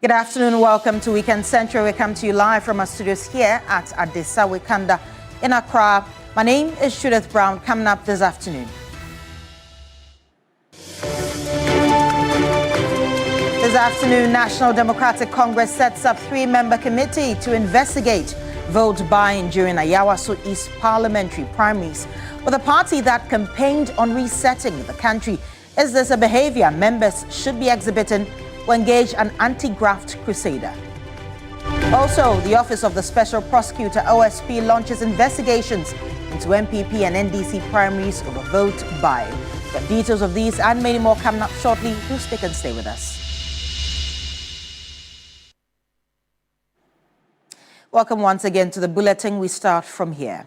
Good afternoon. Welcome to Weekend Central. We come to you live from our studios here at Adesa Wikanda in Accra. My name is Judith Brown. Coming up this afternoon. This afternoon, National Democratic Congress sets up three-member committee to investigate vote buying during Ayawaso East parliamentary primaries. With a party that campaigned on resetting the country, is this a behavior members should be exhibiting to engage an anti-graft crusader? Also, the Office of the Special Prosecutor, OSP, launches investigations into MPP and NDC primaries over vote buying. The details of these and many more coming up shortly. Do stick and stay with us. Welcome once again to the bulletin. We start from here.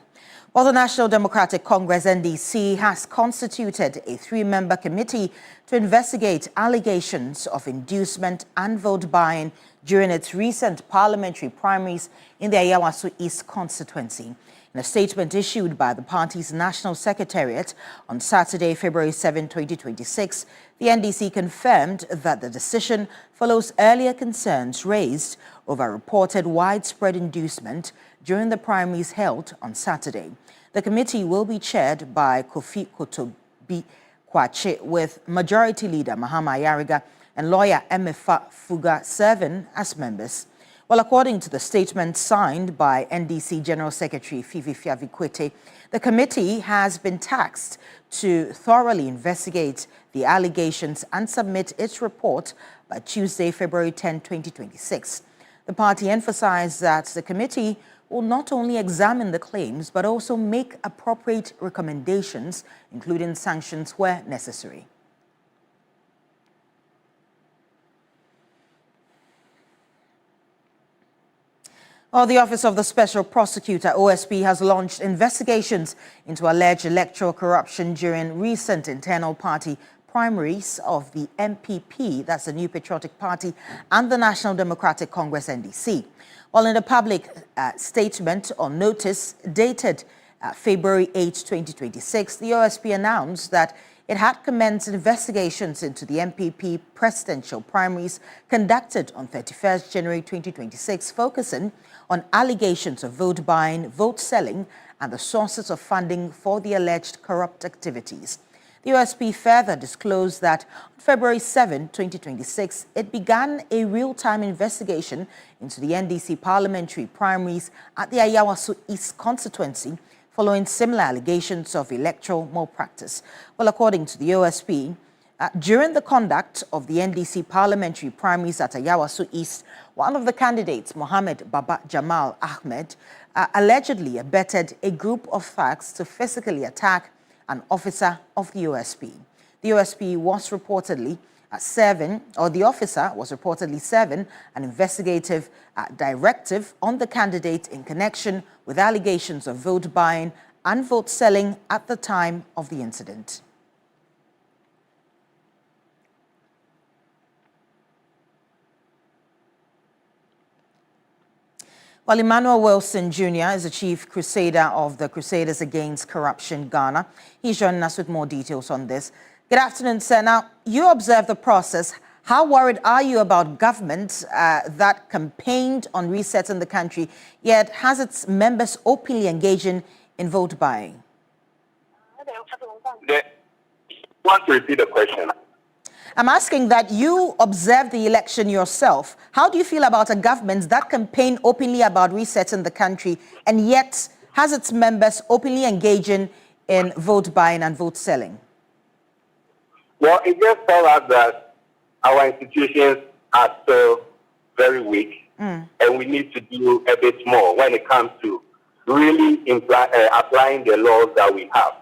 Well, the National Democratic Congress, NDC, has constituted a three-member committee to investigate allegations of inducement and vote buying during its recent parliamentary primaries in the Ayawaso East constituency. In a statement issued by the party's National Secretariat on Saturday, February 7, 2026, the NDC confirmed that the decision follows earlier concerns raised over reported widespread inducement during the primaries held on Saturday. The committee will be chaired by Kofi Kotobi Kwache, with Majority Leader Mahama Yariga and lawyer Emefa Fuga serving as members. Well, according to the statement signed by NDC General Secretary Fifi Fiavikwete, the committee has been tasked to thoroughly investigate the allegations and submit its report by Tuesday, February 10, 2026. The party emphasized that the committee will not only examine the claims, but also make appropriate recommendations, including sanctions where necessary. Well, the Office of the Special Prosecutor, OSP, has launched investigations into alleged electoral corruption during recent internal party primaries of the MPP, that's the New Patriotic Party, and the National Democratic Congress, NDC. While in a public statement or notice dated February 8, 2026, the OSP announced that it had commenced investigations into the MPP presidential primaries conducted on 31st January 2026, focusing on allegations of vote buying, vote selling, and the sources of funding for the alleged corrupt activities. The OSP further disclosed that on February 7, 2026, it began a real-time investigation into the NDC parliamentary primaries at the Ayawaso East constituency following similar allegations of electoral malpractice. Well, according to the OSP, during the conduct of the NDC parliamentary primaries at Ayawaso East, one of the candidates, Mohammed Baba Jamal Ahmed, allegedly abetted a group of thugs to physically attack an officer of the OSP. The OSP was reportedly the officer was reportedly serving an investigative directive on the candidate in connection with allegations of vote buying and vote selling at the time of the incident. Well, Emmanuel Wilson Jr. is the chief crusader of the Crusaders Against Corruption Ghana. He's joining us with more details on this. Good afternoon, sir. Now, you observed the process. How worried are you about government that campaigned on resetting the country, yet has its members openly engaging in vote buying? Want to repeat the question? I'm asking that you observed the election yourself. How do you feel about a government that campaigned openly about resetting the country and yet has its members openly engaging in vote buying and vote selling? Well, it just tells us that our institutions are still very weak, and we need to do a bit more when it comes to really applying the laws that we have.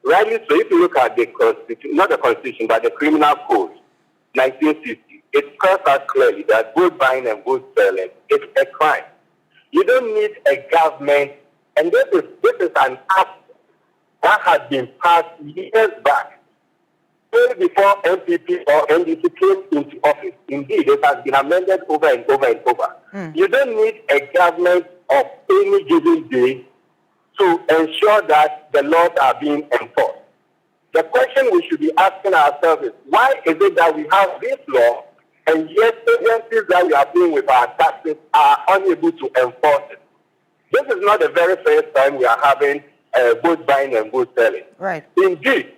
Rightly so, if you look at the Constitution, not the Constitution, but the Criminal Code, 1960, it tells us clearly that vote buying and vote selling is a crime. You don't need a government, and this is an act that has been passed years back, way before MPP or NDC came into office. Indeed, it has been amended over and over and over. You don't need a government of any given day to ensure that the laws are being enforced. The question we should be asking ourselves is, why is it that we have this law and yet agencies that we are dealing with our taxes are unable to enforce it. This is not the very first time we are having vote buying and vote selling. Right. Indeed,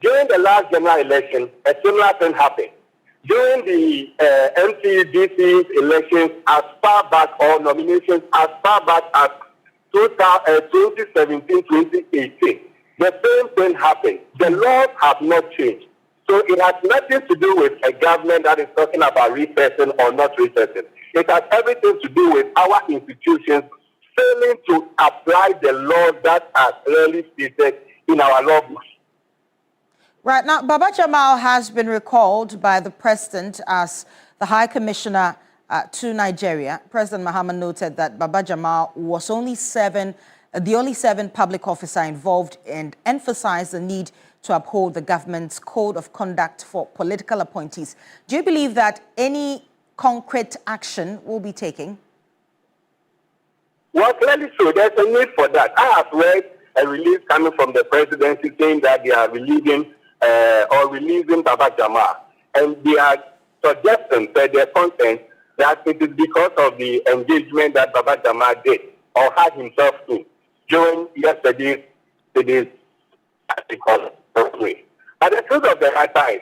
during the last general election, a similar thing happened. During the MCDC elections as far back, or nominations as far back as 2017, 2018, the same thing happened. The laws have not changed. So it has nothing to do with a government that is talking about recessing or not recessing. It has everything to do with our institutions failing to apply the laws that are clearly stated in our law books. Right. Now, Baba Jamal has been recalled by the president as the High Commissioner to Nigeria. President Mahama noted that Baba Jamal was the only seven public officer involved, and emphasized the need to uphold the government's code of conduct for political appointees. Do you believe that any concrete action will be taken? Well, clearly so. There's a need for that. I have read a release coming from the presidency saying that they are releasing Baba Jamal. And they are suggesting that their content that it is because of the engagement that Baba Jamal did or had himself to during yesterday's article. But the truth of the matter is,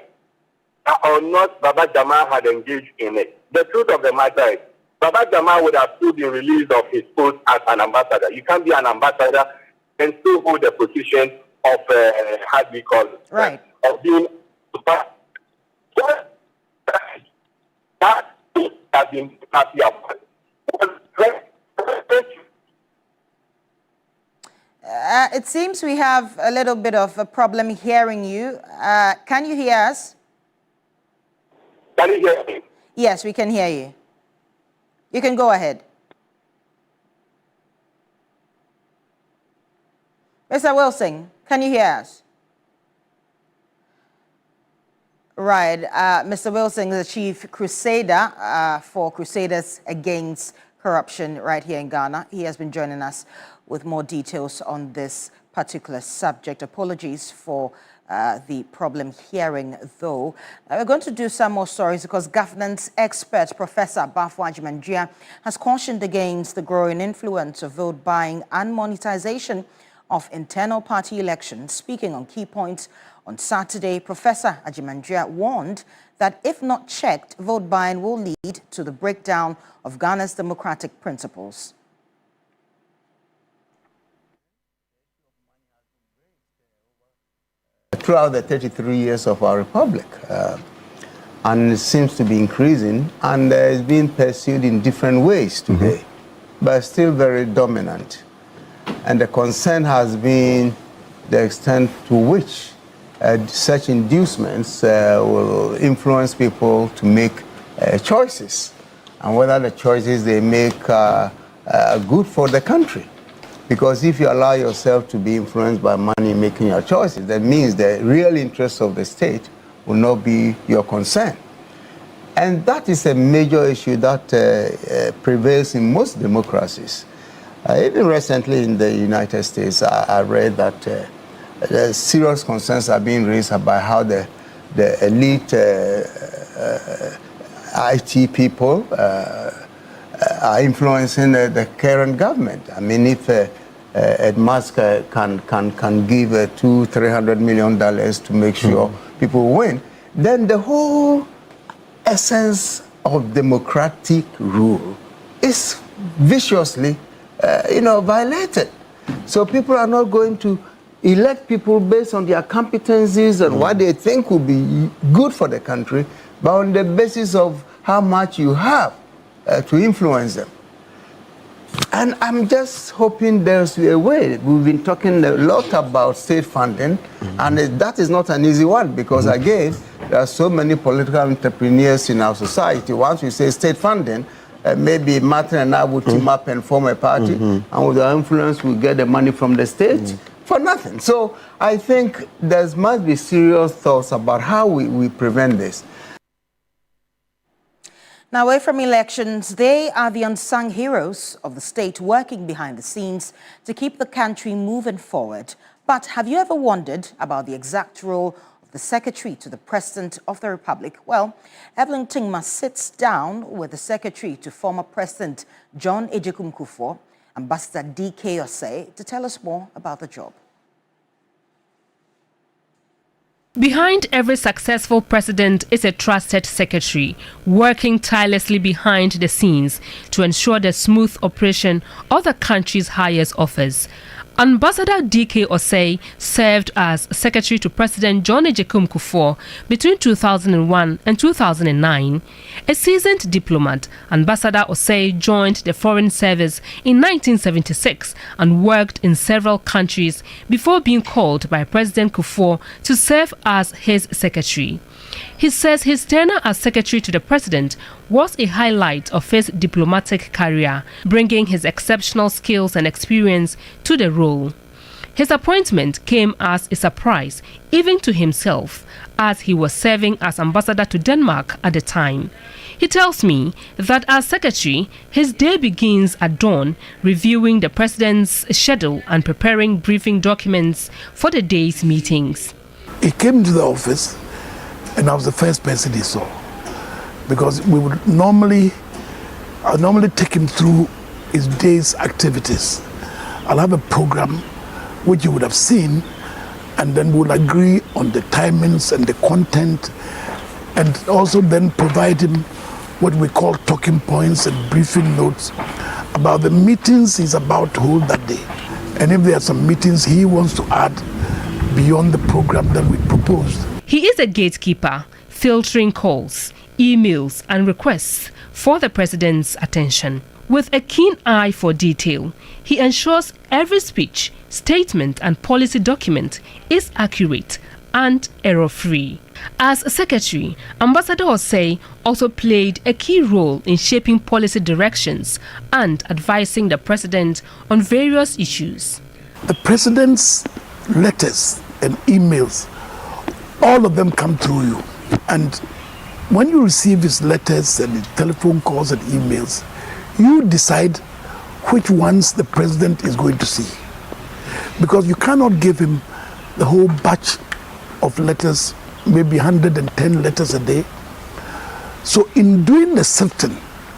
or not Baba Jamal had engaged in it. The truth of the matter is, Baba Jamal would have stood the release of his post as an ambassador. You can't be an ambassador and still hold the position of, how do we call it? Right. Of being, that has been happy about. It seems we have a little bit of a problem hearing you. Can you hear us? Can you hear me? Yes, we can hear you. You can go ahead. Mr. Wilson, can you hear us? Right. Mr. Wilson is the chief crusader for Crusaders Against Corruption right here in Ghana. He has been joining us with more details on this particular subject. Apologies for the problem hearing, though. We're going to do some more stories because governance expert Professor Bafo Agyeman has cautioned against the growing influence of vote buying and monetization of internal party elections. Speaking on key points on Saturday, Professor Agyeman warned that if not checked, vote buying will lead to the breakdown of Ghana's democratic principles. Throughout the 33 years of our republic, and it seems to be increasing, and is being pursued in different ways today, but still very dominant. And the concern has been the extent to which such inducements will influence people to make choices, and whether the choices they make are good for the country. Because if you allow yourself to be influenced by money making your choices, that means the real interests of the state will not be your concern. And that is a major issue that prevails in most democracies. Even recently in the United States, I read that serious concerns are being raised about how the elite IT people are influencing the current government. I mean, if Ed Musk can give $200-300 million to make sure people win, then the whole essence of democratic rule is viciously, violated. So people are not going to elect people based on their competencies and what they think will be good for the country, but on the basis of how much you have to influence them. And I'm just hoping there's a way. We've been talking a lot about state funding, and that is not an easy one because, again, there are so many political entrepreneurs in our society. Once we say state funding, maybe Martin and I would team up and form a party, and with our influence, we'll get the money from the state for nothing. So I think there must be serious thoughts about how we prevent this. Now, away from elections, they are the unsung heroes of the state working behind the scenes to keep the country moving forward. But have you ever wondered about the exact role of the Secretary to the President of the Republic. Well, Evelyn Tingma sits down with the Secretary to former President John Agyekum Kufuor, Ambassador D.K. Osei, to tell us more about the job. Behind every successful president is a trusted secretary, working tirelessly behind the scenes to ensure the smooth operation of the country's highest office. Ambassador D.K. Osei served as Secretary to President John Agyekum Kufuor between 2001 and 2009. A seasoned diplomat, Ambassador Osei joined the Foreign Service in 1976 and worked in several countries before being called by President Kufuor to serve as his secretary. He says his tenure as Secretary to the President was a highlight of his diplomatic career, bringing his exceptional skills and experience to the role. His appointment came as a surprise, even to himself, as he was serving as ambassador to Denmark at the time. He tells me that as Secretary, his day begins at dawn, reviewing the President's schedule and preparing briefing documents for the day's meetings. He came to the office, and I was the first person he saw, because we would normally take him through his day's activities. I'll have a program which you would have seen, and then we'll agree on the timings and the content, and also then provide him what we call talking points and briefing notes about the meetings he's about to hold that day. And if there are some meetings he wants to add beyond the program that we proposed. He is a gatekeeper, filtering calls, emails, and requests for the President's attention. With a keen eye for detail, he ensures every speech, statement, and policy document is accurate and error-free. As Secretary, Ambassador Osei also played a key role in shaping policy directions and advising the President on various issues. The President's letters and emails, all of them come through you. And when you receive his letters and his telephone calls and emails, you decide which ones the President is going to see. Because you cannot give him the whole batch of letters, maybe 110 letters a day. So in doing the sifting,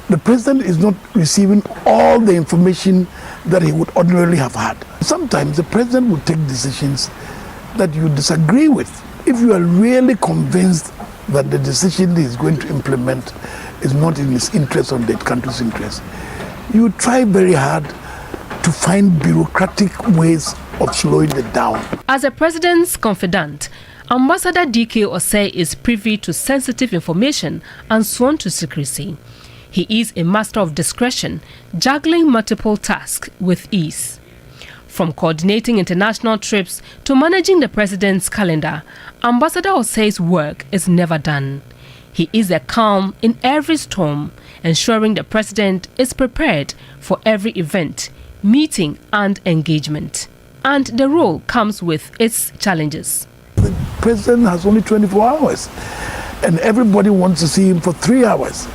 the President is not receiving all the information that he would ordinarily have had. Sometimes the President will take decisions that you disagree with. If you are really convinced that the decision he is going to implement is not in his interest or the country's interest, you try very hard to find bureaucratic ways of slowing it down. As a President's confidant, Ambassador D.K. Osei is privy to sensitive information and sworn to secrecy. He is a master of discretion, juggling multiple tasks with ease. From coordinating international trips to managing the President's calendar, Ambassador Osei's work is never done. He is a calm in every storm, ensuring the President is prepared for every event, meeting, and engagement. And the role comes with its challenges. The President has only 24 hours, and everybody wants to see him for 3 hours,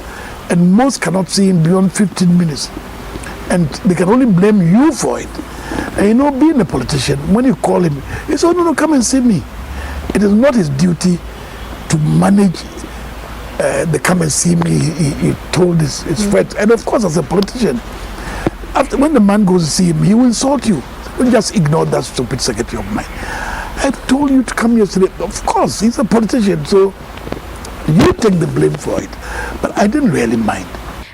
and most cannot see him beyond 15 minutes. And they can only blame you for it. And you know, being a politician, when you call him, he says, "Oh, no, come and see me." It is not his duty to manage the come and see me. He told his friends. And of course, as a politician, when the man goes to see him, he will insult you. Don't just ignore that stupid secretary of mine. I told you to come yesterday. Of course, he's a politician, so you take the blame for it. But I didn't really mind.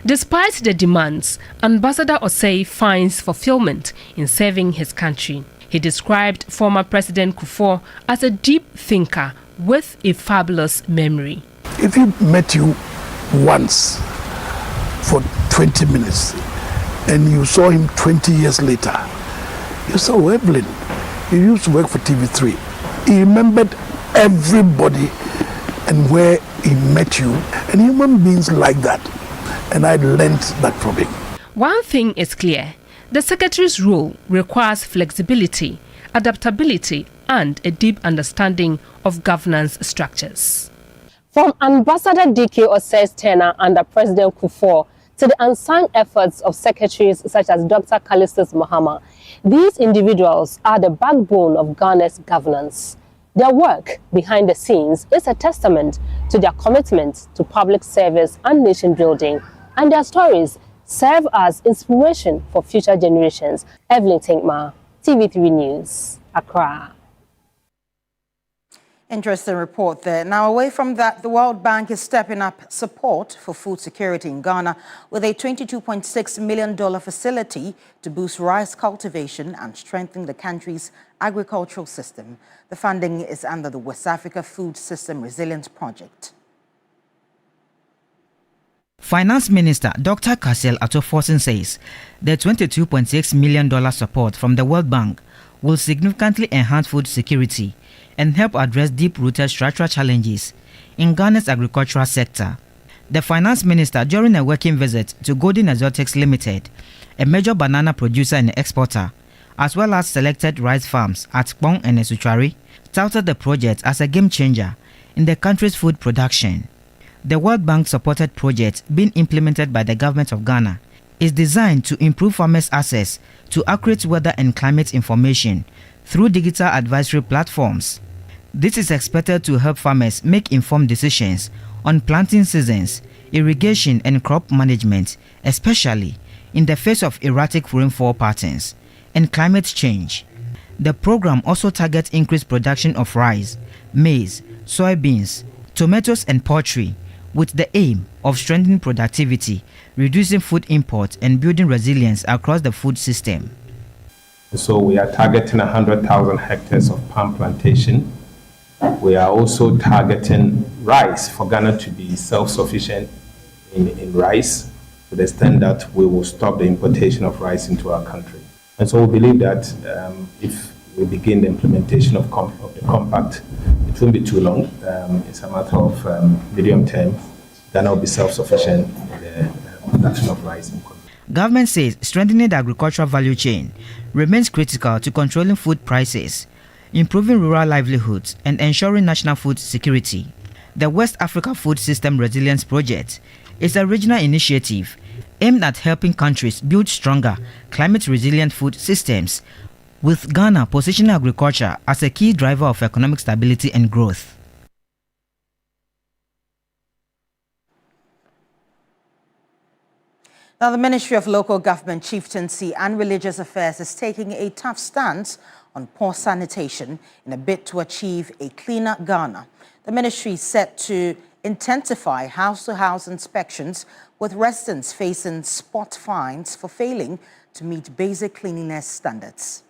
Despite the demands, Ambassador Osei finds fulfillment in serving his country. He described former President Kufuor as a deep thinker with a fabulous memory. If he met you once for 20 minutes and you saw him 20 years later, you said, "Oh, Evelyn, you used to work for TV3. He remembered everybody and where he met you. And human beings like that. And I learned that from him. One thing is clear. The Secretary's role requires flexibility, adaptability, and a deep understanding of governance structures. From Ambassador D.K. Osei's tenure under President Kufuor to the unsung efforts of secretaries such as Dr. Callistus Mahama, these individuals are the backbone of Ghana's governance. Their work behind the scenes is a testament to their commitment to public service and nation building, and their stories serve as inspiration for future generations. Evelyn Tinkma, TV3 News, Accra. Interesting report there. Now, away from that, the World Bank is stepping up support for food security in Ghana with a $22.6 million facility to boost rice cultivation and strengthen the country's agricultural system. The funding is under the West Africa Food System Resilience Project. Finance Minister Dr. Cassiel Atoforsen says the $22.6 million support from the World Bank will significantly enhance food security and help address deep-rooted structural challenges in Ghana's agricultural sector. The Finance Minister, during a working visit to Golden Exotics Limited, a major banana producer and exporter, as well as selected rice farms at Kpong and Esuchari, touted the project as a game-changer in the country's food production. The World Bank-supported project being implemented by the government of Ghana is designed to improve farmers' access to accurate weather and climate information through digital advisory platforms. This is expected to help farmers make informed decisions on planting seasons, irrigation and crop management, especially in the face of erratic rainfall patterns and climate change. The program also targets increased production of rice, maize, soybeans, tomatoes and poultry, with the aim of strengthening productivity, reducing food imports and building resilience across the food system. So we are targeting 100,000 hectares of palm plantation. We are also targeting rice for Ghana to be self-sufficient in rice to the extent that we will stop the importation of rice into our country. And so we believe that if we begin the implementation of the compact, it won't be too long. It's a matter of medium term. Ghana will be self-sufficient in the production of rice. Government says strengthening the agricultural value chain remains critical to controlling food prices, improving rural livelihoods, and ensuring national food security. The West Africa Food System Resilience Project is a regional initiative aimed at helping countries build stronger, climate-resilient food systems, with Ghana positioning agriculture as a key driver of economic stability and growth. Now, the Ministry of Local Government, Chieftaincy and Religious Affairs is taking a tough stance on poor sanitation in a bid to achieve a cleaner Ghana. The ministry is set to intensify house-to-house inspections, with residents facing spot fines for failing to meet basic cleanliness standards.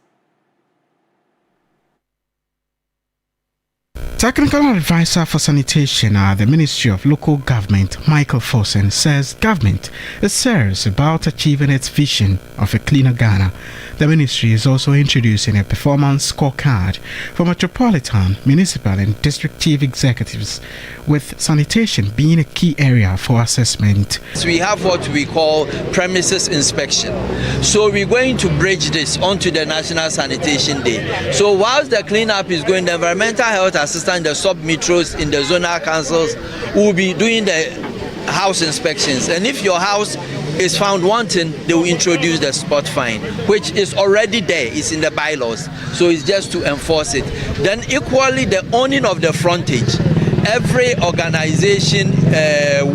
Technical advisor for sanitation at the Ministry of Local Government, Michael Fossen, says government is serious about achieving its vision of a cleaner Ghana. The ministry is also introducing a performance scorecard for metropolitan, municipal and district chief executives, with sanitation being a key area for assessment. We have what we call premises inspection. So we're going to bridge this onto the National Sanitation Day. So whilst the cleanup is going, the environmental health assistant, the sub-metros in the zonal councils will be doing the house inspections. And if your house is found wanting, they will introduce the spot fine, which is already there. It's in the bylaws. So it's just to enforce it. Then equally, the owning of the frontage. Every organization,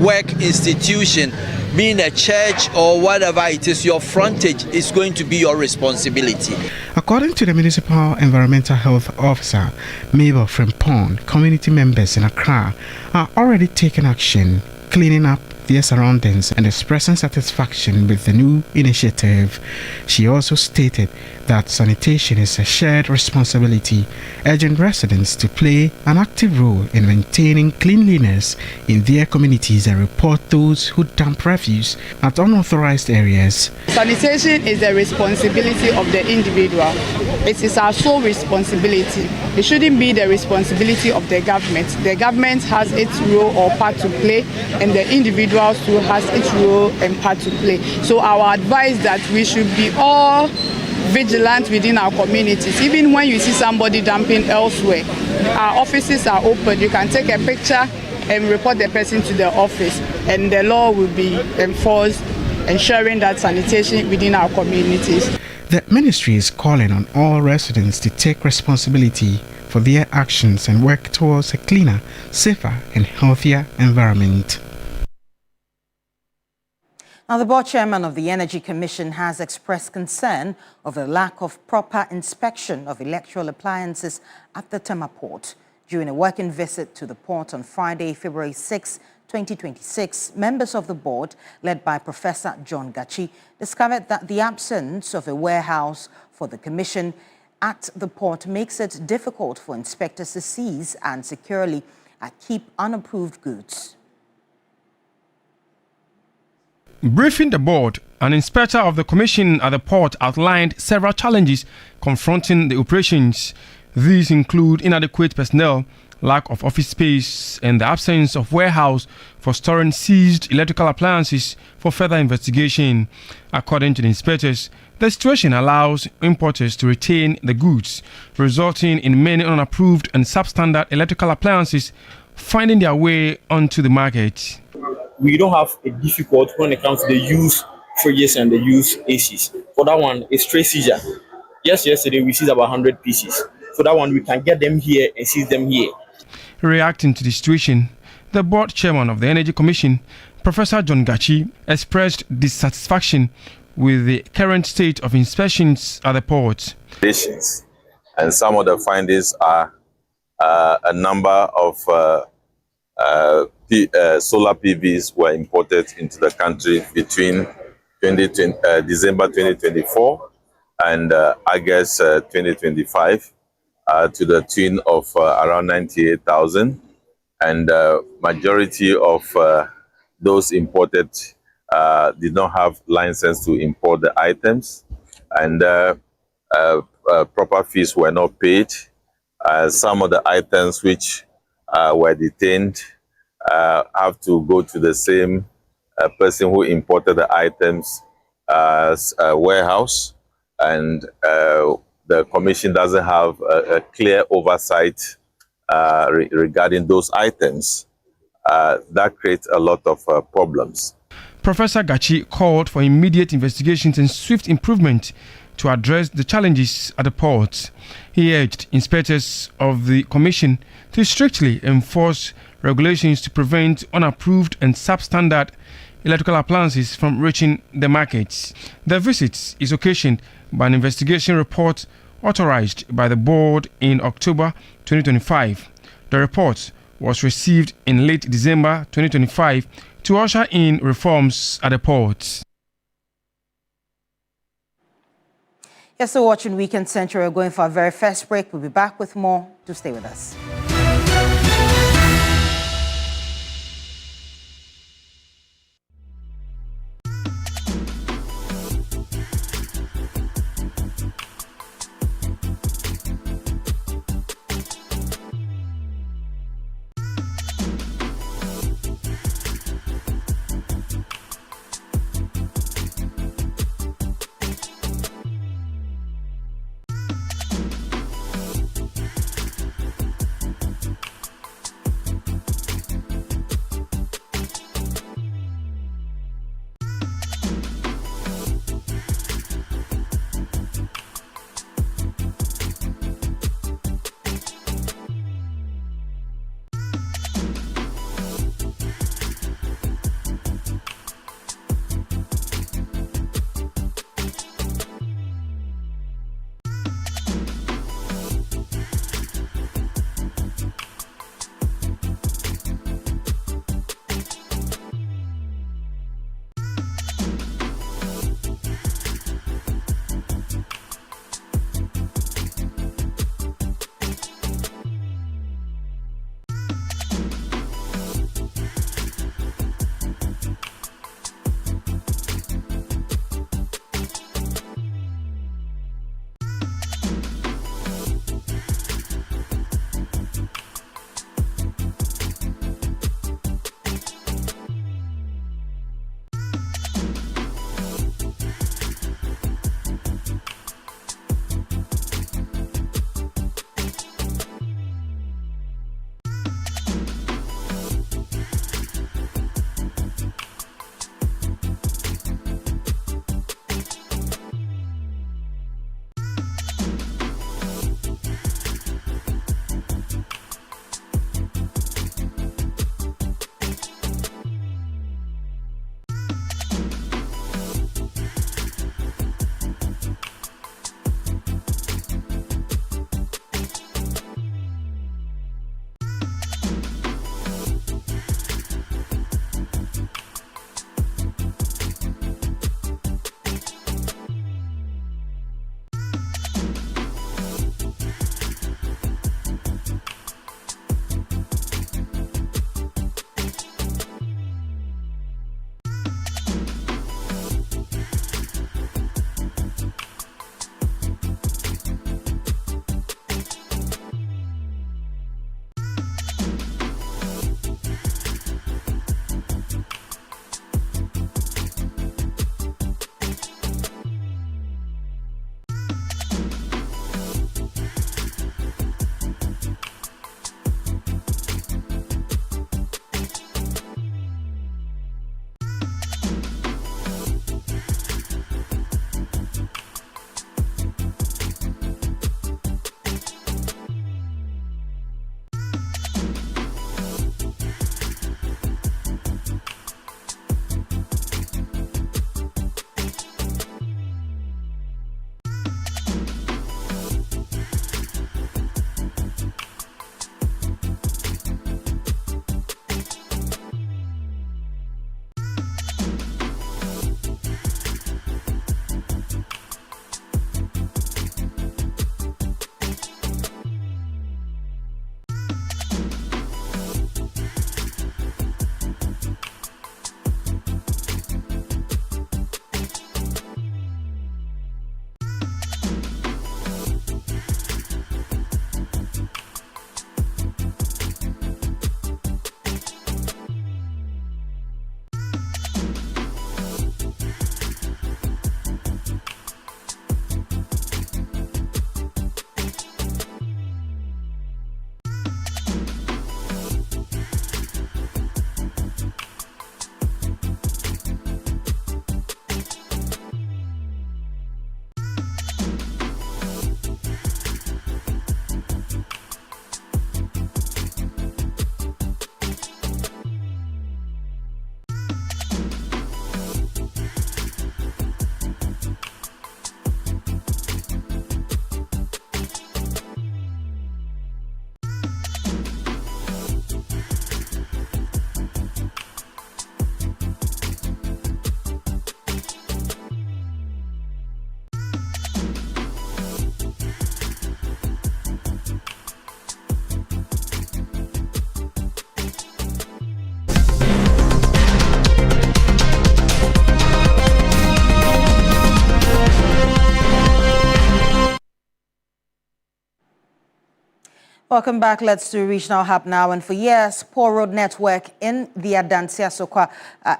work institution, being a church or whatever it is, your frontage is going to be your responsibility. According to the Municipal Environmental Health Officer, Mabel Frimpong, community members in Accra are already taking action, cleaning up their surroundings and expressing satisfaction with the new initiative. She also stated that sanitation is a shared responsibility, urging residents to play an active role in maintaining cleanliness in their communities and report those who dump refuse at unauthorized areas. Sanitation is the responsibility of the individual. It is our sole responsibility. It shouldn't be the responsibility of the government. The government has its role or part to play, and the individual too has its role and part to play. So our advice that we should be all vigilant within our communities. Even when you see somebody dumping elsewhere, our offices are open. You can take a picture and report the person to the office, and the law will be enforced, ensuring that sanitation within our communities. The ministry is calling on all residents to take responsibility for for their actions and work towards a cleaner, safer and healthier environment. Now, the board chairman of the Energy Commission has expressed concern over the lack of proper inspection of electrical appliances at the Tema port. During a working visit to the port on Friday, February 6, 2026, members of the board, led by Professor John Gachi, discovered that the absence of a warehouse for the commission at the port makes it difficult for inspectors to seize and securely keep unapproved goods. Briefing the board, an inspector of the commission at the port outlined several challenges confronting the operations. These include inadequate personnel, lack of office space, and the absence of warehouse for storing seized electrical appliances for further investigation. According to the inspectors, the situation allows importers to retain the goods, resulting in many unapproved and substandard electrical appliances finding their way onto the market. We don't have a difficult when it comes to the used fridges and the used ACs. For that one, it's straight seizure. Just yesterday, we seized about 100 pieces. For that one, we can get them here and seize them here. Reacting to the situation, the board chairman of the Energy Commission, Professor John Gachi, expressed dissatisfaction with the current state of inspections at the port. And some of the findings are a number of solar PVs were imported into the country between December 2024 and August 2025 to the tune of around 98,000. And majority of those imported did not have license to import the items, and proper fees were not paid. Some of the items which were detained have to go to the same person who imported the items as a warehouse, and the commission doesn't have a clear oversight regarding those items. That creates a lot of problems. Professor Gachi called for immediate investigations and swift improvement to address the challenges at the port. He urged inspectors of the commission to strictly enforce regulations to prevent unapproved and substandard electrical appliances from reaching the markets. The visit is occasioned by an investigation report authorized by the board in October 2025. The report was received in late December 2025 to usher in reforms at the port. You're still watching Weekend Central. We're going for our very first break. We'll be back with more. Do stay with us. Welcome back. Let's do Regional Hub now. And for years, poor road network in the Adansiasokwa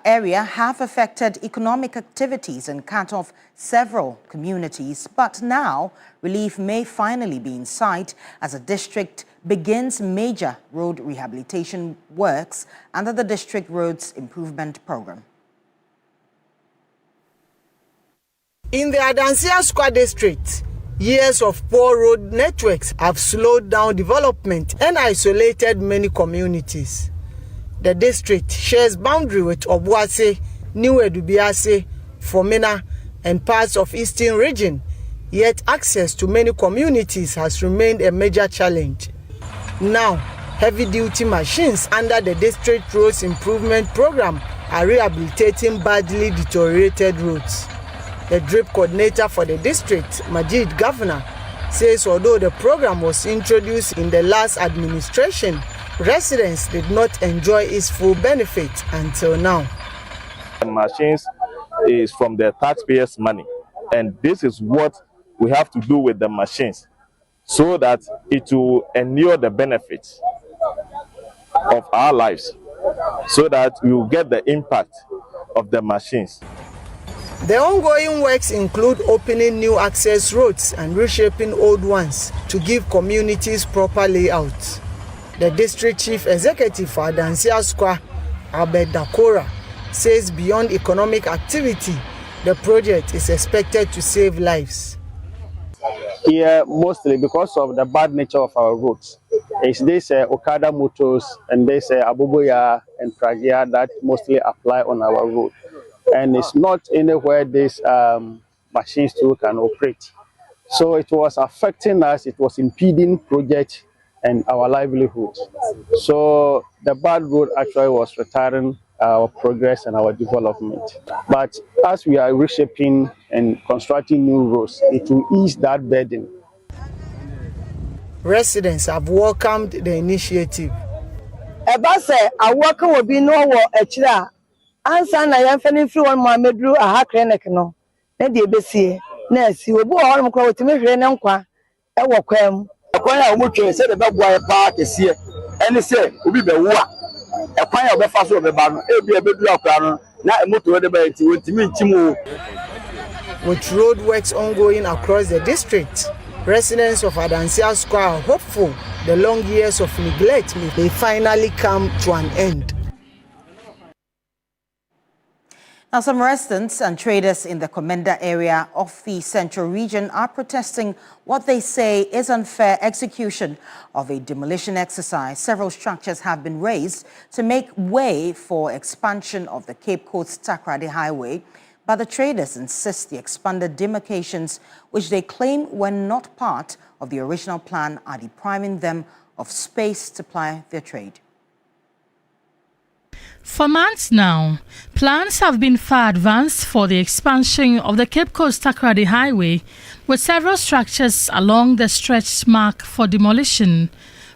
area have affected economic activities and cut off several communities. But now, relief may finally be in sight as the district begins major road rehabilitation works under the District Roads Improvement Program. In the Adansiasokwa district, years of poor road networks have slowed down development and isolated many communities. The district shares boundary with Obuase, New Edubiase, Fomena, and parts of Eastern region, yet access to many communities has remained a major challenge. Now, heavy-duty machines under the District Roads Improvement Program are rehabilitating badly deteriorated roads. The DRIP coordinator for the district, Majid Governor, says although the program was introduced in the last administration, residents did not enjoy its full benefit until now. The machines is from the taxpayers' money, and this is what we have to do with the machines so that it will endure the benefits of our lives, so that we will get the impact of the machines. The ongoing works include opening new access roads and reshaping old ones to give communities proper layouts. The district chief executive for Adansiasokwa, Albert Dakora, says beyond economic activity, the project is expected to save lives. Here, mostly because of the bad nature of our roads, it's this Okada motors and this Aboboya and Pragia that mostly apply on our road. And it's not anywhere these machines too can operate. So it was affecting us, it was impeding project and our livelihood. So the bad road actually was retarding our progress and our development. But as we are reshaping and constructing new roads, it will ease that burden. Residents have welcomed the initiative. Ansa na yamfani free one Mohamedru aha clinic no na de besie na si obi o hono kro wotime hwere ne nkwa e wo kwam ekwan a omutwe se de begwa pa kesie ene se obi bewu a ekwan a obefa so obeba no ebi ebedu akwa no na emoto de ba enti wontimi nchim. With road works ongoing across the district, residents of Adansiasokwa are hopeful the long years of neglect may finally come to an end. Now, some residents and traders in the Komenda area of the Central Region are protesting what they say is unfair execution of a demolition exercise. Several structures have been raised to make way for expansion of the Cape Coast Takoradi Highway, but the traders insist the expanded demarcations, which they claim were not part of the original plan, are depriving them of space to ply their trade. For months now, plans have been far advanced for the expansion of the Cape Coast Takoradi Highway, with several structures along the stretch marked for demolition.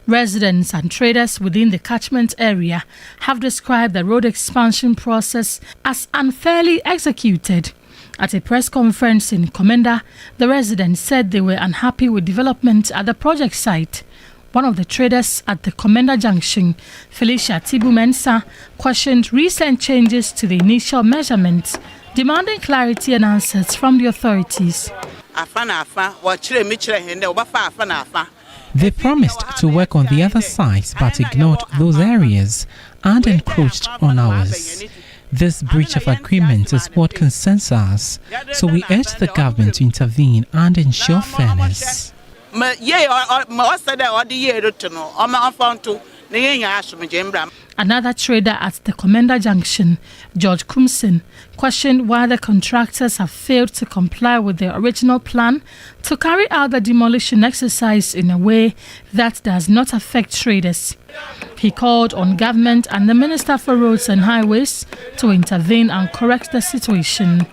Residents and traders within the catchment area have described the road expansion process as unfairly executed. At a press conference in Komenda, the residents said they were unhappy with development at the project site. One of the traders at the Komenda Junction, Felicia Tibu-Mensah, questioned recent changes to the initial measurements, demanding clarity and answers from the authorities. They promised to work on the other sides but ignored those areas and encroached on ours. This breach of agreement is what concerns us, so we urge the government to intervene and ensure fairness. Another trader at the Komenda Junction, George Kumsin, questioned why the contractors have failed to comply with their original plan to carry out the demolition exercise in a way that does not affect traders. He called on government and the Minister for Roads and Highways to intervene and correct the situation.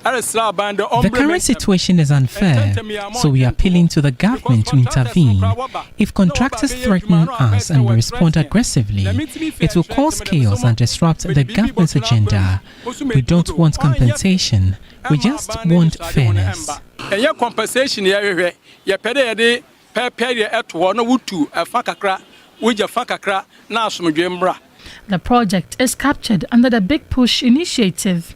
The current situation is unfair, so we are appealing to the government to intervene. If contractors threaten us and we respond aggressively, it will cause chaos and disrupt the government's agenda. We don't want compensation, we just want fairness. The project is captured under the Big Push initiative.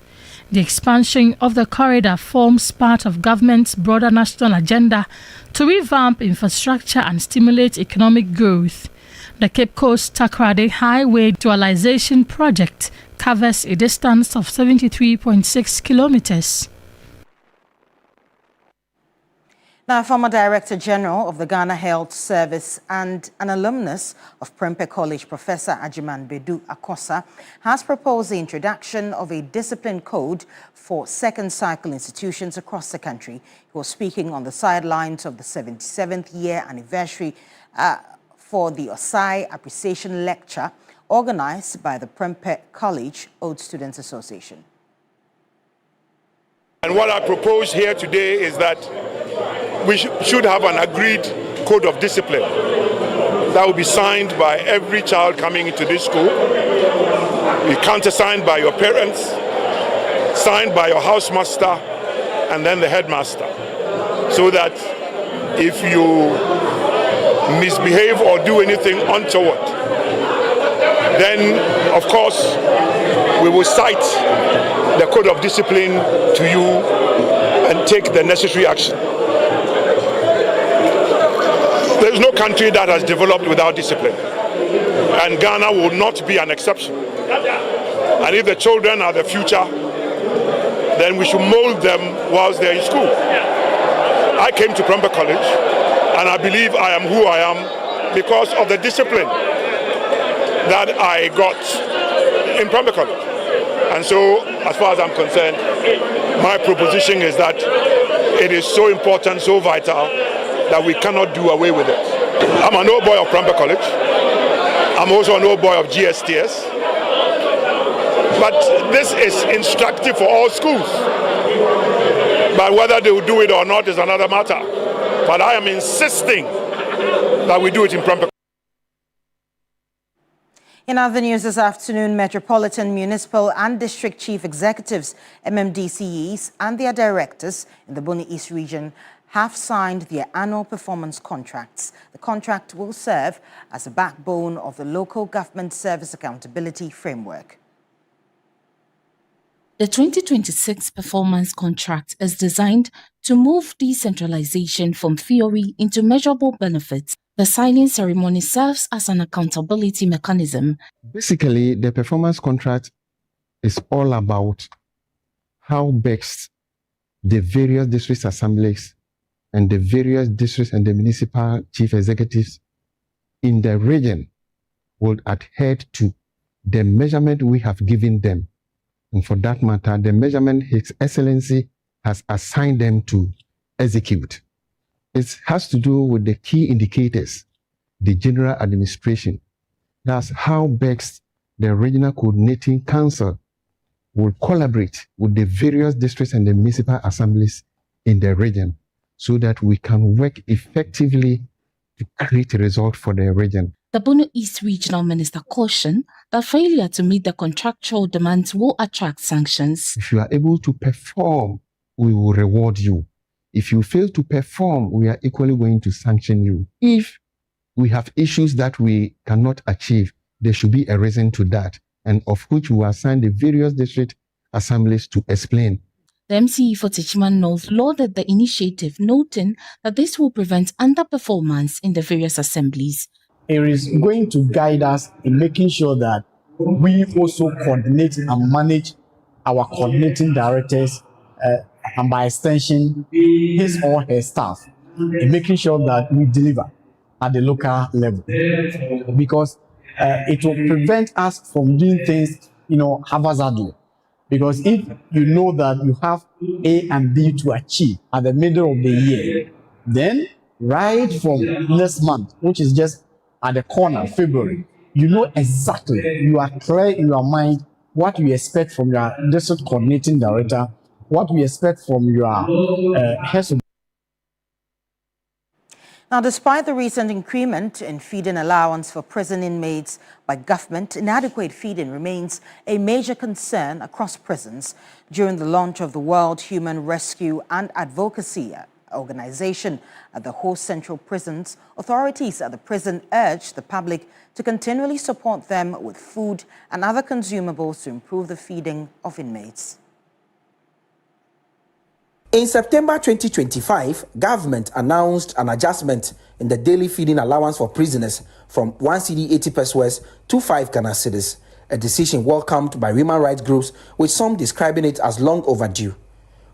The expansion of the corridor forms part of government's broader national agenda to revamp infrastructure and stimulate economic growth. The Cape Coast Takoradi Highway Dualization Project covers a distance of 73.6 kilometers. Now, former Director General of the Ghana Health Service and an alumnus of Prempeh College, Professor Ajiman Bedu Akosa, has proposed the introduction of a discipline code for second cycle institutions across the country. He was speaking on the sidelines of the 77th year anniversary for the Osai Appreciation Lecture organized by the Prempeh College Old Students Association. And what I propose here today is that we should have an agreed code of discipline that will be signed by every child coming into this school, be countersigned by your parents, signed by your housemaster, and then the headmaster. So that if you misbehave or do anything untoward, then of course we will cite the code of discipline to you and take the necessary action. There is no country that has developed without discipline, and Ghana will not be an exception. And if the children are the future, then we should mold them whilst they're in school. I came to Prempeh College, and I believe I am who I am because of the discipline that I got in Prempeh College. And so, as far as I'm concerned, my proposition is that it is so important, so vital, that we cannot do away with it. I'm an old boy of Prempeh College. I'm also an old boy of GSTS. But this is instructive for all schools. But whether they will do it or not is another matter. But I am insisting that we do it in Prempeh. In other news this afternoon, Metropolitan, Municipal and District Chief Executives, MMDCEs, and their directors in the Bonny East region have signed their annual performance contracts. The contract will serve as a backbone of the local government service accountability framework. The 2026 performance contract is designed to move decentralization from theory into measurable benefits. The signing ceremony serves as an accountability mechanism. Basically, the performance contract is all about how best the various district assemblies and the various districts and the municipal chief executives in the region will adhere to the measurement we have given them. And for that matter, the measurement His Excellency has assigned them to execute. It has to do with the key indicators, the general administration. That's how best the Regional Coordinating Council will collaborate with the various districts and the municipal assemblies in the region so that we can work effectively to create a result for the region. The Bono East Regional Minister cautioned that failure to meet the contractual demands will attract sanctions. If you are able to perform, we will reward you. If you fail to perform, we are equally going to sanction you. If we have issues that we cannot achieve, there should be a reason to that, and of which we will assign the various district assemblies to explain. The MCE for Techiman North lauded the initiative, noting that this will prevent underperformance in the various assemblies. It is going to guide us in making sure that we also coordinate and manage our coordinating directors and by extension, his or her staff, in making sure that we deliver at the local level. Because it will prevent us from doing things, haphazardly. Because if you know that you have A and B to achieve at the middle of the year, then right from next month, which is just at the corner, February, you know exactly, you are clear in your mind what you expect from your district coordinating director what we expect from your heads of. Now, despite the recent increment in feeding allowance for prison inmates by government, inadequate feeding remains a major concern across prisons. During the launch of the World Human Rescue and Advocacy organization at the host central prisons, authorities at the prison urged the public to continually support them with food and other consumables to improve the feeding of inmates. In September 2025, government announced an adjustment in the daily feeding allowance for prisoners from 1 cedi 80 pesos to 5 Ghana cedis, a decision welcomed by human rights groups, with some describing it as long overdue.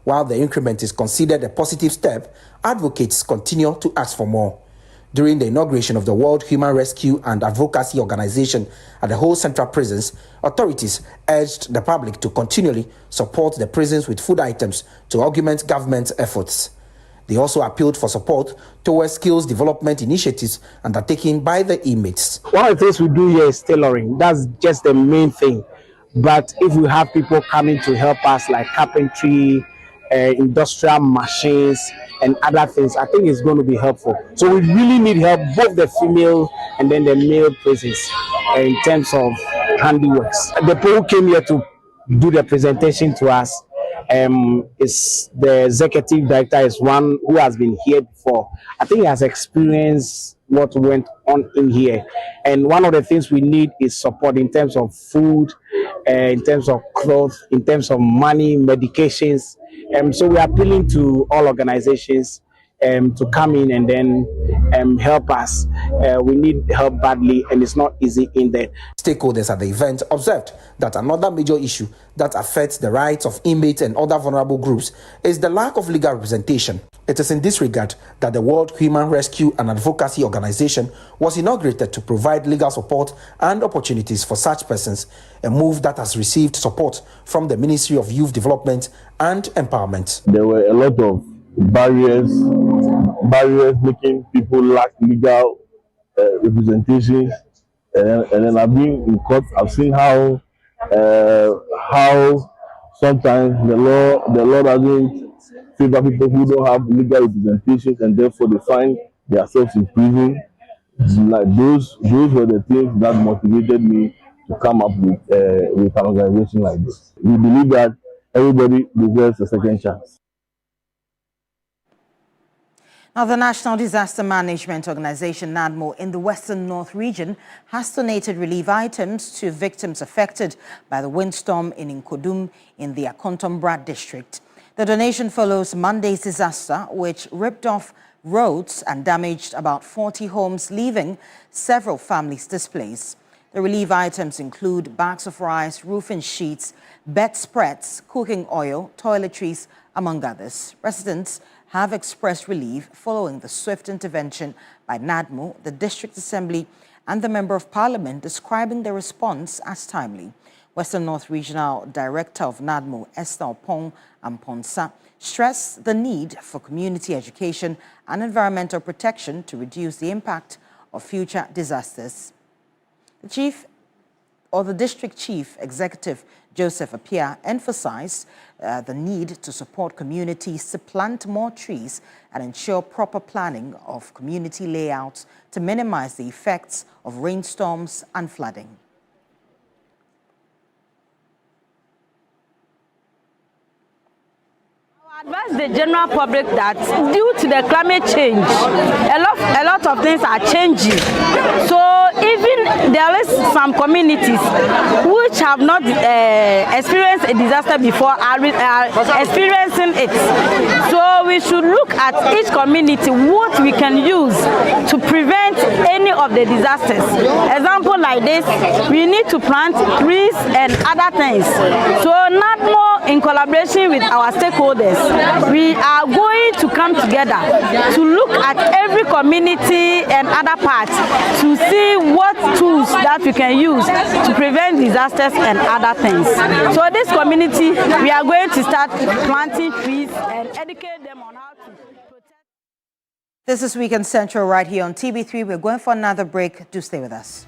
While the increment is considered a positive step, advocates continue to ask for more. During the inauguration of the World Human Rescue and Advocacy Organization at the whole central prisons, authorities urged the public to continually support the prisons with food items to augment government efforts. They also appealed for support towards skills development initiatives undertaken by the inmates. One of the things we do here is tailoring. That's just the main thing. But if we have people coming to help us, like carpentry, industrial machines, and other things, I think it's going to be helpful. So we really need help, both the female and then the male prisons, in terms of handiworks. The people who came here to do the presentation to us, is the executive director, is one who has been here before. I think he has experienced what went on in here. And one of the things we need is support in terms of food, in terms of clothes, in terms of money, medications. So we are appealing to all organizations to come in and then help us. We need help badly, and it's not easy in there. Stakeholders at the event observed that another major issue that affects the rights of inmates and other vulnerable groups is the lack of legal representation. It is in this regard that the World Human Rescue and Advocacy Organization was inaugurated to provide legal support and opportunities for such persons, a move that has received support from the Ministry of Youth Development and Empowerment. There were a lot of barriers making people lack legal representations, and then I've been in court. I've seen how sometimes the law doesn't favor people who don't have legal representations, and therefore they find themselves in prison. Like those were the things that motivated me to come up with an organization like this. We believe that everybody deserves a second chance. Now, the National Disaster Management Organization, NADMO, in the Western North region has donated relief items to victims affected by the windstorm in Nkodum in the Akontombra district. The donation follows Monday's disaster, which ripped off roads and damaged about 40 homes, leaving several families displaced. The relief items include bags of rice, roofing sheets, bedspreads, cooking oil, toiletries, among others. Residents have expressed relief following the swift intervention by NADMO, the District Assembly, and the Member of Parliament, describing the response as timely. Western North Regional Director of NADMO, Esther Opong Amponsa, stressed the need for community education and environmental protection to reduce the impact of future disasters. The District Chief Executive, Joseph Appiah, emphasized the need to support communities to plant more trees and ensure proper planning of community layouts to minimize the effects of rainstorms and flooding. Advise the general public that due to the climate change, a lot of things are changing. So even there is some communities which have not experienced a disaster before are experiencing it. So we should look at each community what we can use to prevent any of the disasters. Example like this, we need to plant trees and other things. So not more in collaboration with our stakeholders, we are going to come together to look at every community and other parts to see what tools that we can use to prevent disasters and other things. So this community, we are going to start planting trees and educate them on how to protect. This is Weekend Central right here on TV3. We're going for another break. Do stay with us.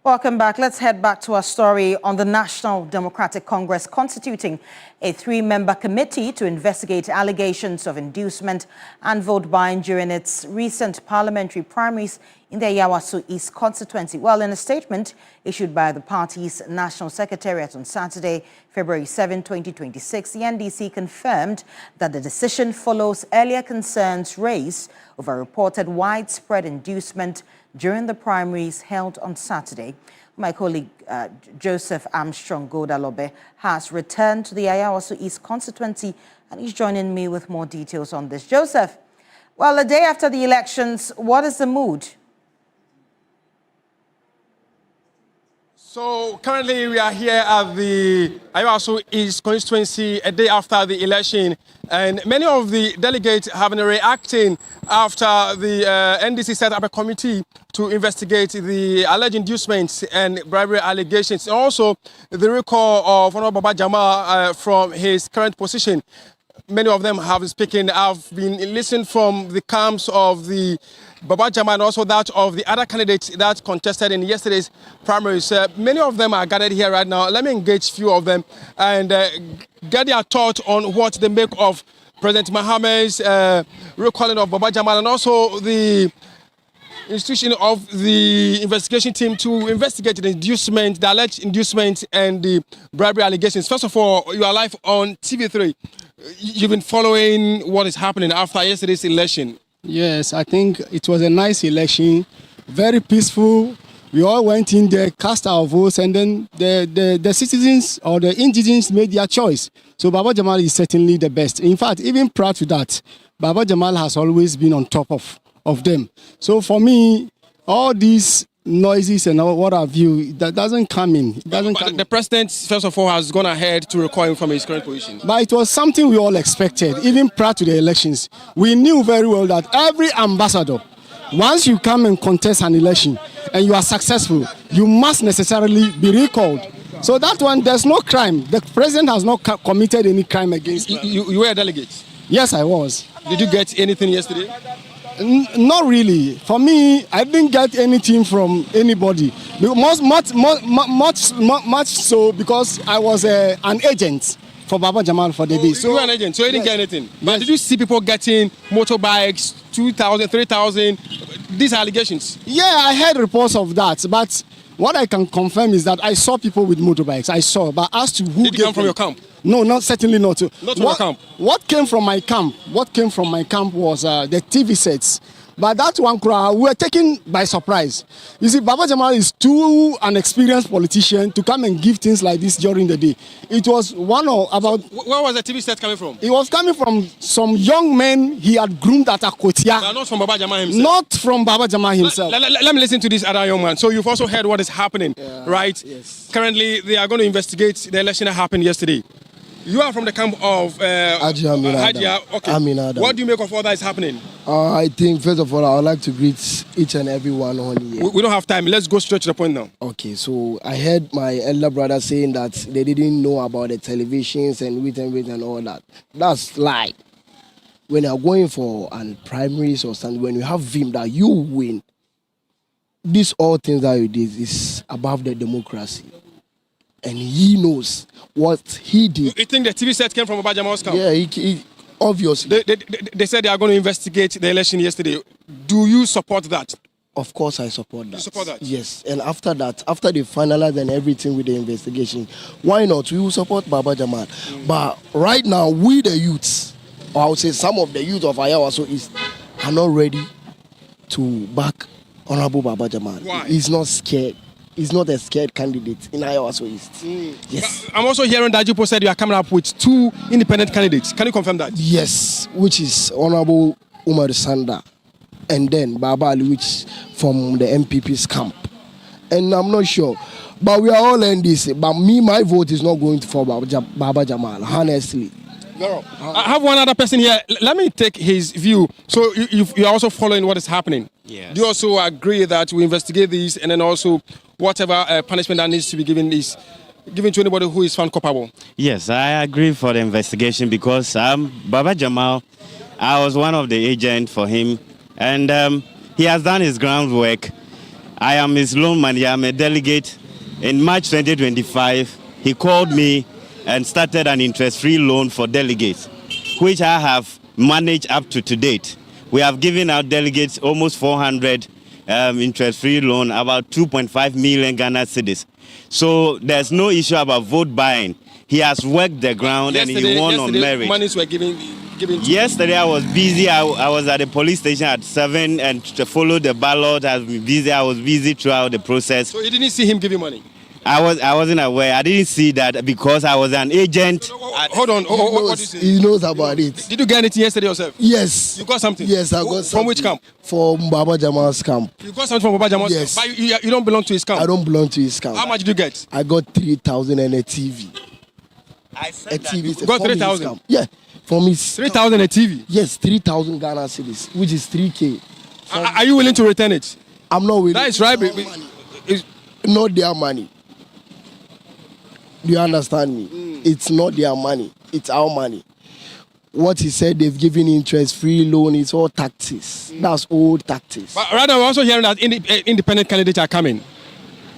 Welcome back. Let's head back to our story on the National Democratic Congress constituting a 3-member committee to investigate allegations of inducement and vote buying during its recent parliamentary primaries in the Ayawaso East constituency. Well, in a statement issued by the party's National Secretariat on Saturday, February 7, 2026, the NDC confirmed that the decision follows earlier concerns raised over reported widespread inducement during the primaries held on Saturday. My colleague Joseph Armstrong Godalobe has returned to the Ayawaso East constituency and he's joining me with more details on this. Joseph, well, a day after the elections, what is the mood? So currently we are here at the Ayawaso East constituency a day after the election, and many of the delegates have been reacting after the NDC set up a committee to investigate the alleged inducements and bribery allegations, and also the recall of Honorable Baba Jamal from his current position. Many of them have been speaking. I've been listening from the camps of the Baba Jamal and also that of the other candidates that contested in yesterday's primaries. Many of them are gathered here right now. Let me engage a few of them and get their thought on what they make of President Mohammed's recalling of Baba Jamal and also the institution of the investigation team to investigate the inducement, the alleged inducement and the bribery allegations. First of all, you are live on TV3. You've been following what is happening after yesterday's election. Yes, I think it was a nice election, very peaceful. We all went in there, cast our votes, and then the citizens or the indigents made their choice. So Baba Jamal is certainly the best. In fact, even prior to that, Baba Jamal has always been on top of them. So for me, all these noises and what have you, that doesn't come in. The president, first of all, has gone ahead to recall him from his current position. But it was something we all expected, even prior to the elections. We knew very well that every ambassador, once you come and contest an election and you are successful, you must necessarily be recalled. So that one, there's no crime. The president has not committed any crime against him. You were a delegate? Yes, I was. Did you get anything yesterday? Not really. For me, I didn't get anything from anybody. Much so because I was an agent for Baba Jamal for the day. So you were an agent, so you didn't get anything. But did you see people getting motorbikes, 2,000, 3,000? These allegations? Yeah, I heard reports of that. But what I can confirm is that I saw people with motorbikes. I saw. But as to who did it come from your camp? No, certainly not. Not from your camp? What came from my camp? What came from my camp was the TV sets. But that one crowd, we were taken by surprise. You see, Baba Jamal is too an experienced politician to come and give things like this during the day. It was one of about... Where was the TV set coming from? It was coming from some young men he had groomed at Akotia. But not from Baba Jamal himself? Not from Baba Jamal himself. Let me listen to this other young man. So you've also heard what is happening, right? Yes. Currently, they are going to investigate the election that happened yesterday. You are from the camp of Hajia. Okay. What do you make of all that is happening? I think, first of all, I would like to greet each and everyone on here. We don't have time. Let's go straight to the point now. Okay, so I heard my elder brother saying that they didn't know about the televisions and written and all that. That's lie. When you're going for an primaries or something, when you have vim that you win, these all things that you did is above the democracy. And he knows what he did. You think the TV set came from Baba Jamal's camp? Yeah, he obviously. They said they are going to investigate the election yesterday. Do you support that? Of course I support that. You support that? Yes. And after that, after they finalize and everything with the investigation, why not? We will support Baba Jamal. But right now, we the youths, or I would say some of the youth of Ayawaso East, are not ready to back Honorable Baba Jamal. Why? He's not scared. He's not a scared candidate in Ayawaso East. Yes. But I'm also hearing that you said you are coming up with 2 independent candidates. Can you confirm that? Yes, which is Honorable Umar Sanda and then Baba Ali, which from the MPP's camp. And I'm not sure. But we are all in this. But me, my vote is not going for Baba Jamal, honestly. No. I have one other person here. Let me take his view. So you're also following what is happening. Yes. Do you also agree that we investigate these and then also whatever punishment that needs to be given is given to anybody who is found culpable? Yes, I agree for the investigation because Baba Jamal, I was one of the agents for him and he has done his groundwork. I am his loan manager. I'm a delegate. In March 2025, he called me and started an interest-free loan for delegates, which I have managed up to date. We have given out delegates almost 400 interest-free loan, about 2.5 million Ghana cedis. So there's no issue about vote buying. He has worked the ground and he won on merit. Monies were given Yesterday I was busy. I was at the police station at 7 and to follow the ballot. I was busy throughout the process. So you didn't see him giving money? I wasn't aware. I didn't see that because I was an agent. Hold on. What is it? He knows about it. Did you get anything yesterday yourself? Yes. You got something? Yes, I got something. From which camp? From Baba Jamal's camp. You got something from Baba Jamal's yes. camp? But you don't belong to his camp? I don't belong to his camp. How much did you get? I got 3,000 and a TV. I said a TV. You got 3,000? Yeah. For me, 3,000 a TV? Yes, 3,000 Ghana cedis, which is 3K. Are you willing to return it? I'm not willing. That is right. It's not their money. Do you understand me? It's not their money. It's our money. What he said, they've given interest-free loan. It's all taxes. That's old taxes. But rather, we're also hearing that independent candidates are coming.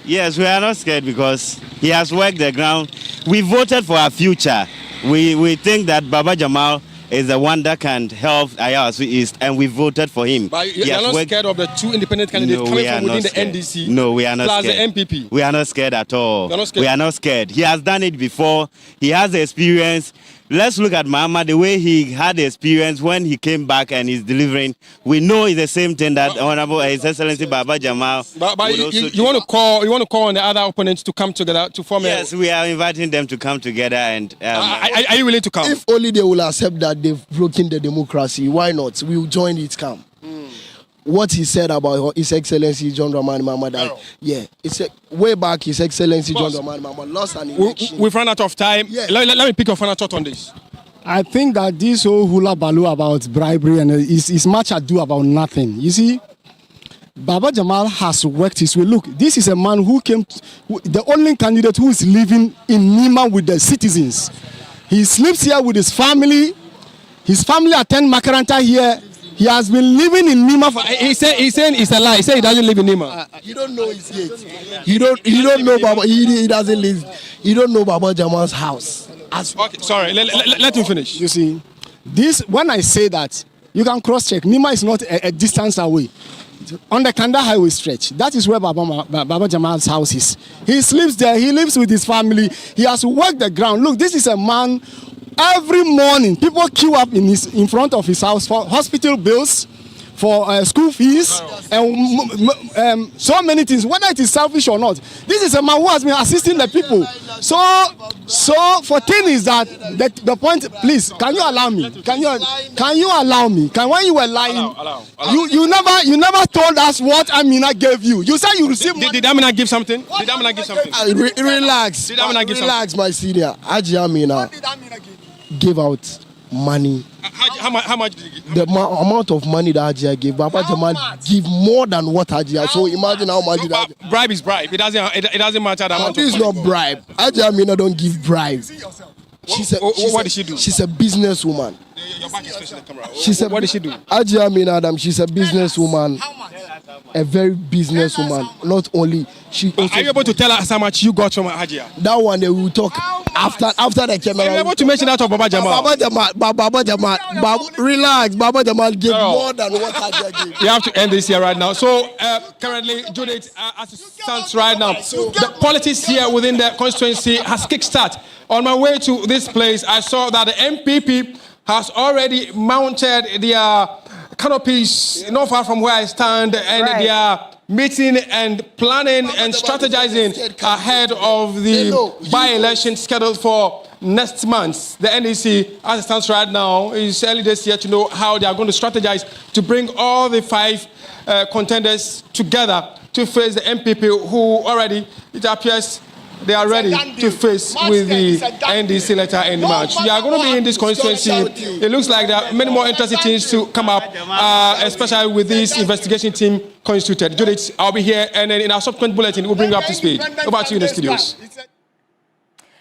Yes, we are not scared because he has worked the ground. We voted for our future. We think that Baba Jamal is the one that can help Ayawasu East, and we voted for him. But you're not scared of the two independent candidates coming from within the NDC? No, we are not plus scared. The MPP? We are not scared at all. You're not scared? We are not scared. He has done it before. He has the experience. Let's look at Mahama, the way he had the experience when he came back and he's delivering. We know it's the same thing that Honorable His Excellency Baba Jamal. But you want to call on the other opponents to come together to form Yes, we are inviting them to come together. And are you willing to come? If only they will accept that they've broken the democracy, why not? We will join its camp. What he said about His Excellency John Dramani Mahama, it's way back. His Excellency John Dramani Mahama lost an election. We've run out of time. Yeah. Let me pick your final thought on this. I think that this whole hula baloo about bribery and is much ado about nothing. You see, Baba Jamal has worked his way. Look, this is a man who the only candidate who is living in Nima with the citizens. He sleeps here with his family. His family attend Makaranta here. He has been living in Nima for... He's saying it's a lie. He said he doesn't live in Nima. You don't know his yet. You don't know Baba. He doesn't live. You don't know Baba Jamal's house. Okay, sorry. Let him finish. You see, this when I say that, you can cross-check. Nima is not a distance away. On the Kanda Highway stretch, that is where Baba Jamal's house is. He sleeps there. He lives with his family. He has worked the ground. Look, this is a man... Every morning, people queue up in front of his house for hospital bills, for school fees, and so many things. Whether it is selfish or not, this is a man who has been assisting the people. So for thing is that the point. Please, can you allow me? Can you allow me? When you were lying, you never told us what Amina gave you. You said you received. Did Amina give something? Did Amina give something? Relax. Did Amina give something? Relax, my senior. Haji Amina give out money. How much did he give? The amount of money that Hajia gave, Baba Jamal give more than what Hajia. So imagine how much did Hajia. Bribe is bribe. It doesn't matter the amount of money. This is not bribe. Hajia Amina don't give bribe. What did she do? She's a businesswoman. Your back is facing the camera. What did she do? Hajia Amina Adam, she's a businesswoman. A very businesswoman. Not only she. Also, are you able to tell us how much you got from Hajia? That one they will talk after the camera. Are you able to mention that of Baba Jamal? Baba Jamal. Relax. Baba Jamal gave more than what Hajia gave. You have to end this here right now. So currently, Judith, as it stands right now, the politics here within the constituency has kickstart. On my way to this place, I saw that the MPP has already mounted their canopies not far from where I stand, and they are meeting and planning and strategizing ahead of the by-election scheduled for next month. The NDC, as it stands right now, is early days here to know how they are going to strategize to bring all the 5 contenders together to face the MPP, who already, it appears, they are ready to face with the NDC later in March. We are going to be in this constituency. It looks like there are many more interesting things to come up, especially with this investigation team constituted. Judith, I'll be here, and then in our subsequent bulletin, we'll bring you up to speed. Over to you in the studios.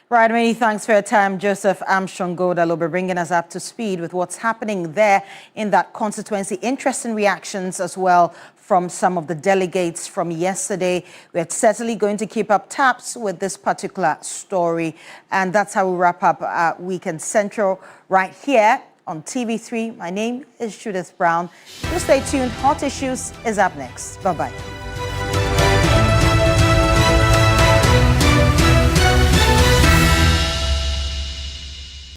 Right, many thanks for your time, Joseph Armstrong Goda. Will be bringing us up to speed with what's happening there in that constituency. Interesting reactions as well from some of the delegates from yesterday. We're certainly going to keep up tabs with this particular story. And that's how we wrap up Weekend Central right here on TV3. My name is Judith Brown. You stay tuned. Hot Issues is up next. Bye-bye.